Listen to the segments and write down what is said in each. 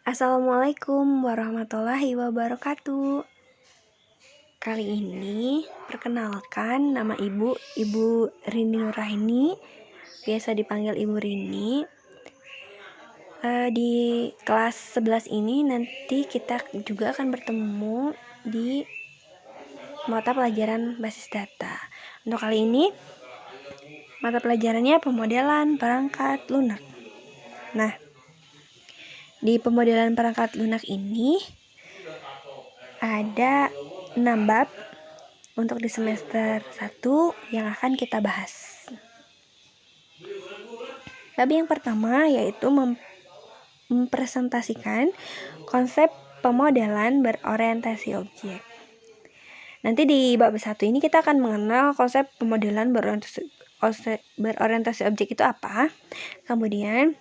Assalamualaikum warahmatullahi wabarakatuh. Kali ini perkenalkan, nama Ibu Rini Nuraini, biasa dipanggil Ibu Rini. Di kelas 11 ini nanti kita juga akan bertemu di mata pelajaran basis data. Untuk kali ini mata pelajarannya pemodelan perangkat lunak. Nah, di pemodelan perangkat lunak ini ada 6 bab untuk di semester 1 yang akan kita bahas. Bab yang pertama yaitu mempresentasikan konsep pemodelan berorientasi objek. Nanti di bab 1 ini kita akan mengenal konsep pemodelan berorientasi objek itu apa. Kemudian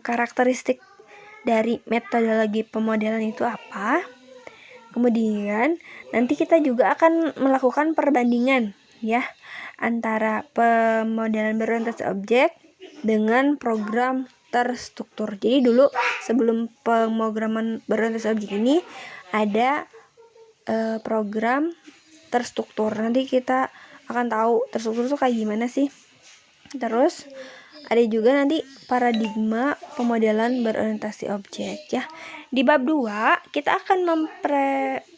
karakteristik dari metodologi pemodelan itu apa. Kemudian nanti kita juga akan melakukan perbandingan ya antara pemodelan berorientasi objek dengan program terstruktur. Jadi dulu sebelum pemrograman berorientasi objek ini ada program terstruktur. Nanti kita akan tahu terstruktur itu kayak gimana sih. Terus ada juga nanti paradigma pemodelan berorientasi objek ya. Di bab 2 kita akan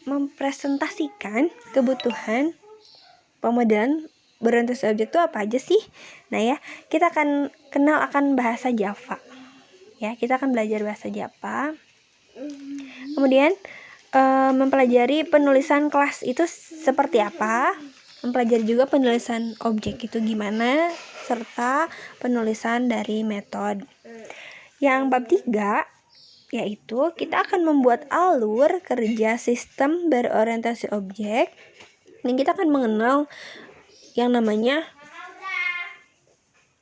mempresentasikan kebutuhan pemodelan berorientasi objek itu apa aja sih. Nah ya, kita akan kenal akan bahasa Java. Ya, kita akan belajar bahasa Java. Kemudian mempelajari penulisan kelas itu seperti apa. Mempelajari juga penulisan objek itu gimana, serta penulisan dari metode. Yang bab 3 yaitu kita akan membuat alur kerja sistem berorientasi objek, dan kita akan mengenal yang namanya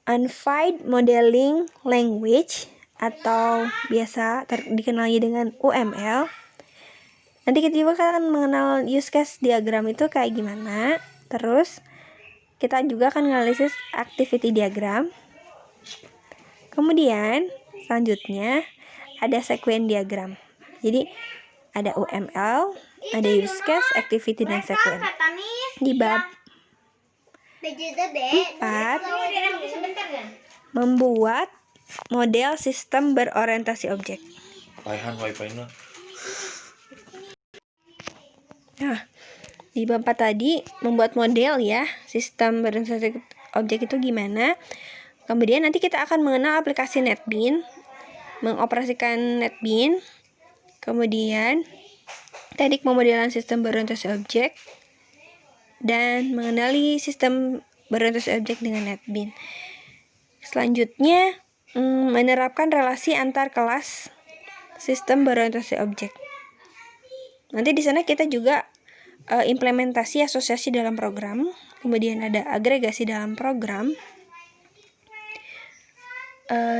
Unified Modeling Language atau biasa dikenali dengan UML. Nanti kita juga akan mengenal use case diagram itu kayak gimana. Terus kita juga akan analisis activity diagram. Kemudian selanjutnya ada sequence diagram. Jadi ada UML, ada use case, activity, dan sequence. Di bab 4 membuat model sistem berorientasi objek. Nah, di bab 4 tadi membuat model ya sistem berorientasi objek itu gimana. Kemudian nanti kita akan mengenal aplikasi NetBeans, mengoperasikan NetBeans, kemudian teknik pemodelan sistem berorientasi objek, dan mengenali sistem berorientasi objek dengan NetBeans. Selanjutnya menerapkan relasi antar kelas sistem berorientasi objek. Nanti di sana kita juga implementasi asosiasi dalam program, kemudian ada agregasi dalam program.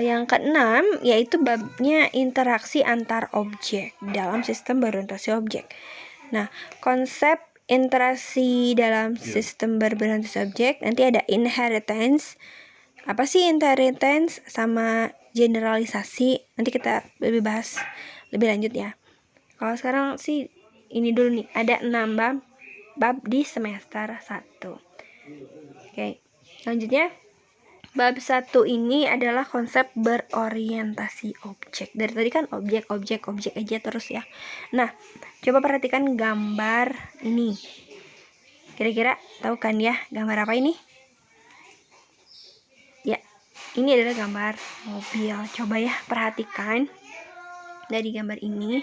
Yang keenam yaitu babnya interaksi antar objek dalam sistem berorientasi objek. Nah, konsep interaksi dalam sistem berorientasi objek nanti ada inheritance. Apa sih inheritance sama generalisasi? Nanti kita lebih bahas lebih lanjut ya. Kalau sekarang sih ini dulu nih, ada 6 bab di semester 1. Oke, selanjutnya bab 1 ini adalah konsep berorientasi objek. Dari tadi kan objek aja terus ya. Nah, coba perhatikan gambar ini. Kira-kira tahu kan ya gambar apa ini? Ya, ini adalah gambar mobil. Coba ya perhatikan dari gambar ini.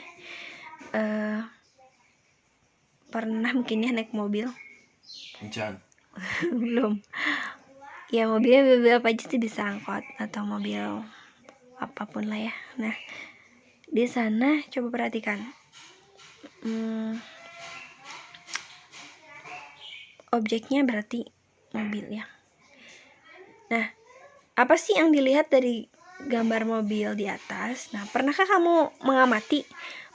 Pernah mungkin ya naik mobil? Belum. Ya mobil apa aja sih, bisa angkot atau mobil apapun lah ya. Nah, di sana coba perhatikan objeknya berarti mobil ya. Nah, apa sih yang dilihat dari gambar mobil di atas? Nah, pernahkah kamu mengamati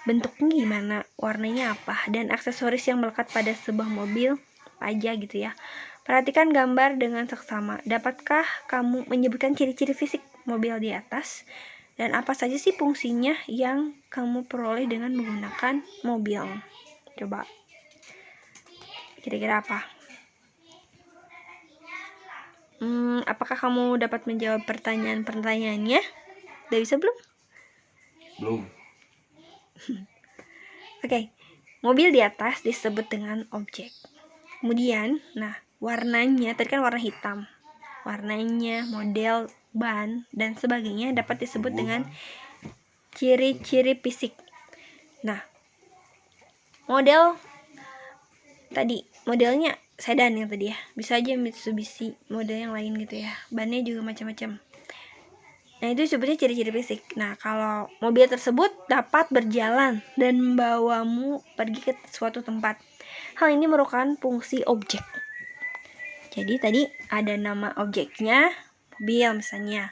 bentuknya gimana, warnanya apa, dan aksesoris yang melekat pada sebuah mobil apa aja gitu ya. Perhatikan gambar dengan seksama. Dapatkah kamu menyebutkan ciri-ciri fisik mobil di atas? Dan apa saja sih fungsinya yang kamu peroleh dengan menggunakan mobil? Coba, kira-kira apa? Apakah kamu dapat menjawab pertanyaan-pertanyaannya? Udah bisa belum? Belum. Oke, mobil di atas disebut dengan objek. Kemudian, warnanya, tadi kan warna hitam. Warnanya, model, ban, dan sebagainya dapat disebut dengan ciri-ciri fisik. Nah, modelnya sedan yang tadi ya. Bisa aja Mitsubishi, model yang lain gitu ya. Bannya juga macam-macam. Nah, itu disebutnya ciri-ciri fisik. Nah, kalau mobil tersebut dapat berjalan dan membawamu pergi ke suatu tempat. Hal ini merupakan fungsi objek. Jadi tadi ada nama objeknya, mobil misalnya.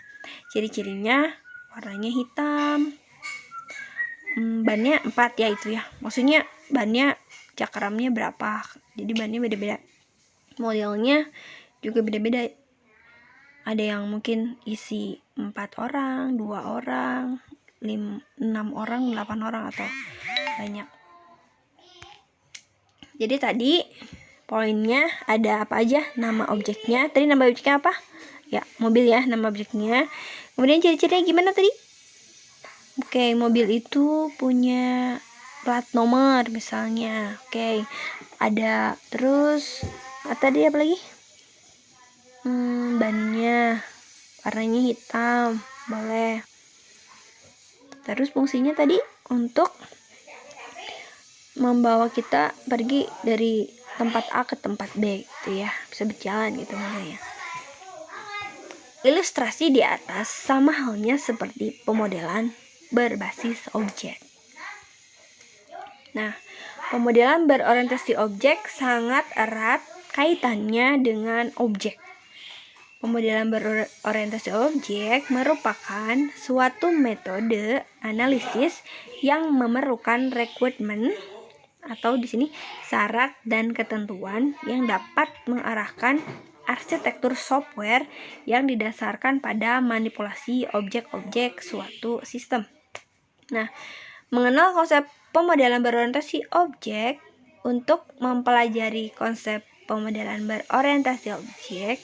Ciri-cirinya warnanya hitam. Bannya 4 ya itu ya. Maksudnya bannya cakramnya berapa. Jadi bannya beda-beda. Modelnya juga beda-beda. Ada yang mungkin isi 4 orang, 2 orang, 6 orang, 8 orang atau banyak. Jadi tadi poinnya ada apa aja? Nama objeknya. Tadi nama objeknya apa? Ya, mobil ya, nama objeknya. Kemudian ciri-cirinya gimana tadi? Oke, mobil itu punya plat nomor misalnya. Oke, ada terus tadi apa lagi? Bannya warnanya hitam, boleh. Terus fungsinya tadi untuk membawa kita pergi dari tempat A ke tempat B gitu ya, bisa berjalan gitu makanya. Ilustrasi di atas sama halnya seperti pemodelan berbasis objek. Nah, pemodelan berorientasi objek sangat erat kaitannya dengan objek. Pemodelan berorientasi objek merupakan suatu metode analisis yang memerlukan requirement atau di sini syarat dan ketentuan yang dapat mengarahkan arsitektur software yang didasarkan pada manipulasi objek-objek suatu sistem. Nah, mengenal konsep pemodelan berorientasi objek. Untuk mempelajari konsep pemodelan berorientasi objek,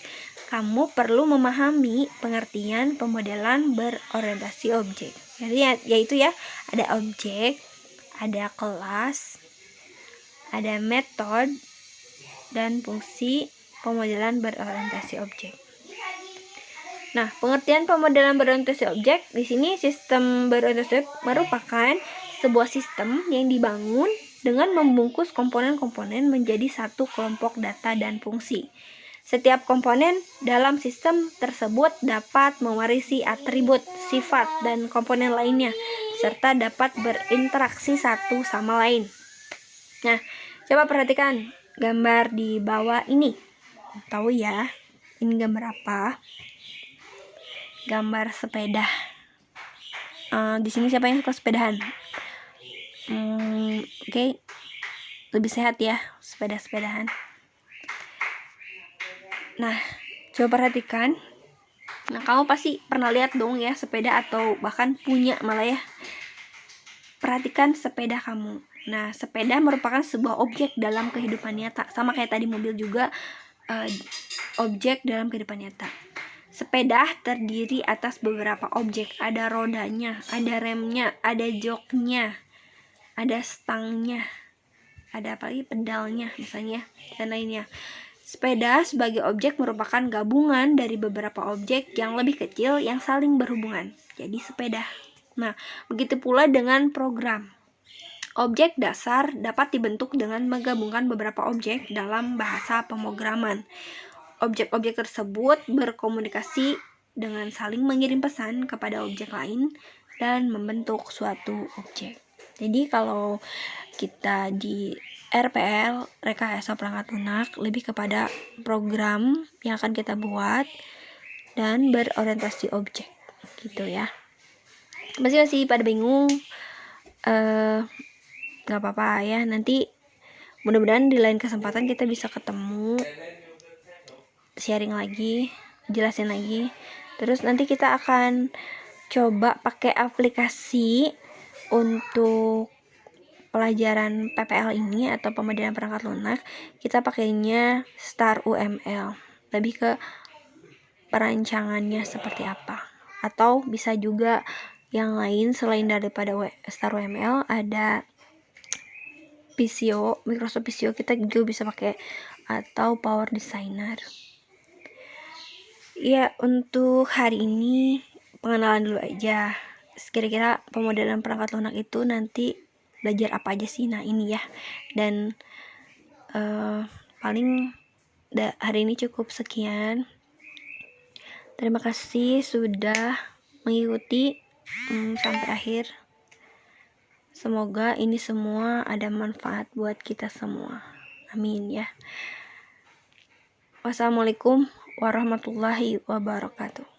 kamu perlu memahami pengertian pemodelan berorientasi objek. Jadi yaitu ya, ada objek, ada kelas, ada metode, dan fungsi pemodelan berorientasi objek. Nah, pengertian pemodelan berorientasi objek di sini, sistem berorientasi objek merupakan sebuah sistem yang dibangun dengan membungkus komponen-komponen menjadi satu kelompok data dan fungsi. Setiap komponen dalam sistem tersebut dapat mewarisi atribut, sifat, dan komponen lainnya, serta dapat berinteraksi satu sama lain. Nah, coba perhatikan gambar di bawah ini. Tahu ya, ini gambar apa? Gambar sepeda. Di sini siapa yang suka sepedahan? Oke. Lebih sehat ya sepeda-sepedahan. Nah, coba perhatikan. Nah, kamu pasti pernah lihat dong ya sepeda atau bahkan punya malah ya. Perhatikan sepeda kamu. Nah, sepeda merupakan sebuah objek dalam kehidupan nyata. Sama kayak tadi mobil juga objek dalam kehidupan nyata. Sepeda terdiri atas beberapa objek. Ada rodanya, ada remnya, ada joknya, ada stangnya, ada apa lagi, pedalnya misalnya, dan lainnya. Sepeda sebagai objek merupakan gabungan dari beberapa objek yang lebih kecil yang saling berhubungan. Jadi sepeda. Nah, begitu pula dengan program. Objek dasar dapat dibentuk dengan menggabungkan beberapa objek dalam bahasa pemrograman. Objek-objek tersebut berkomunikasi dengan saling mengirim pesan kepada objek lain dan membentuk suatu objek. Jadi kalau kita di RPL, rekayasa perangkat lunak, lebih kepada program yang akan kita buat dan berorientasi objek gitu ya. Masih pada bingung? Gak apa-apa ya, nanti mudah-mudahan di lain kesempatan kita bisa ketemu, sharing lagi, jelasin lagi. Terus nanti kita akan coba pakai aplikasi untuk pelajaran PPL ini atau pemodelan perangkat lunak. Kita pakainya Star UML, lebih ke perancangannya seperti apa. Atau bisa juga yang lain selain daripada Star UML, ada Visio, Microsoft Visio kita juga bisa pakai, atau Power Designer. Ya, untuk hari ini pengenalan dulu aja. Kira-kira pemodelan perangkat lunak itu nanti belajar apa aja sih? Nah, ini ya. Dan paling hari ini cukup sekian. Terima kasih sudah mengikuti sampai akhir. Semoga ini semua ada manfaat buat kita semua. Amin ya. Wassalamualaikum warahmatullahi wabarakatuh.